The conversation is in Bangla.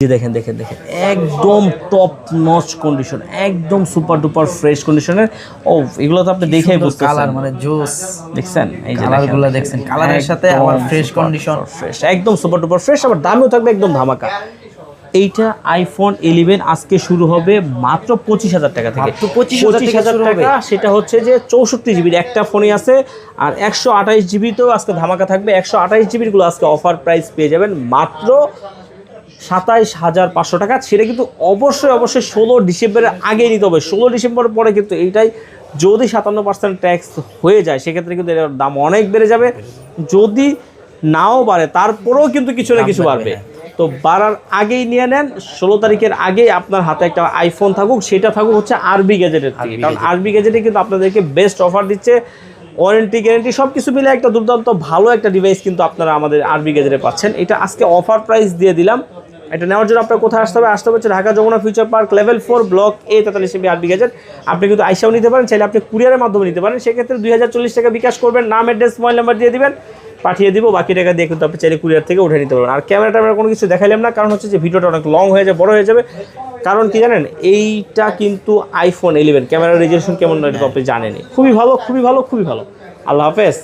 দেখেন দেখেন দেখেন একদম টপ নচ কন্ডিশন, একদম সুপার ডুপার ফ্রেশ কন্ডিশনের। ও এগুলো তো আপনি দেখেই বুঝতে কালার মানে জোস দেখছেন, এই যে কালারগুলো দেখছেন, কালারের সাথে আবার ফ্রেশ কন্ডিশন, ফ্রেশ একদম সুপার ডুপার ফ্রেশ, আবার দামও থাকবে একদম ধামাকা। এইটা আইফোন 11 আজকে শুরু হবে মাত্র 25,000 টাকা থেকে। মাত্র 25,000 টাকা। সেটা হচ্ছে যে 64 জিবির একটা ফোনই আছে, আর 128 জিবিতেও আজকে ধামাকা থাকবে। 128 জিবির গুলো আজকে অফার প্রাইস পেয়ে যাবেন মাত্র 27,500 টাকা। সেটা কিন্তু অবশ্যই 16 ডিসেম্বরের আগে নিতে হবে। 16 ডিসেম্বরের পরে কিন্তু এইটাই যদি 57% ট্যাক্স হয়ে যায় সেক্ষেত্রে কিন্তু এর দাম অনেক বেড়ে যাবে। যদি নাও বাড়ে তারপরেও কিন্তু কিছু না কিছু বাড়বে। তো বাড়ার আগেই নিয়ে নেন, 16 তারিখের আগেই আপনার হাতে একটা আইফোন থাকুক, সেটা থাকুক হচ্ছে আরবি গ্যাজেটের থেকে। কারণ আরবি গ্যাজেটে কিন্তু আপনাদেরকে বেস্ট অফার দিচ্ছে, ওয়ারেন্টি গ্যারেন্টি সব কিছু মিলে একটা দুর্দান্ত ভালো একটা ডিভাইস কিন্তু আপনারা আমাদের আরবি গ্যাজেটে পাচ্ছেন। এটা আজকে অফার প্রাইস দিয়ে দিলাম। এটা নেওয়ার জন্য আপনার কোথায় আসতে হবে? আসতে হচ্ছে Dhaka Jamuna future park level 4 block A 43 MB RB gadget. আপনি কিন্তু আইসাও নিতে পারেন, চাইলে আপনি কুরিয়ারের মাধ্যমে নিতে পারেন। সেক্ষেত্রে 2040 টাকা বিকাশ করবেন, নাম অ্যাড্রেস মোবাইল নাম্বার দিয়ে দিবেন, পাঠিয়ে দিব। বাকি টাকা দিয়ে কিন্তু আপনি চাইলে কুরিয়ার থেকে উঠে নিতে পারবেন। আর ক্যামেরাটা আমরা কোনো কিছু দেখাইলাম না, কারণ হচ্ছে যে ভিডিওটা অনেক লং হয়ে যাবে, বড় হয়ে যাবে। কারণ কি জানেন, এইটা কিন্তু আইফোন 11 ক্যামেরার রেজলিউশন কেমন এটা তো আপনি জানেনই। খুবই ভালো, খুবই ভালো, খুবই ভালো। আল্লাহ হাফেজ।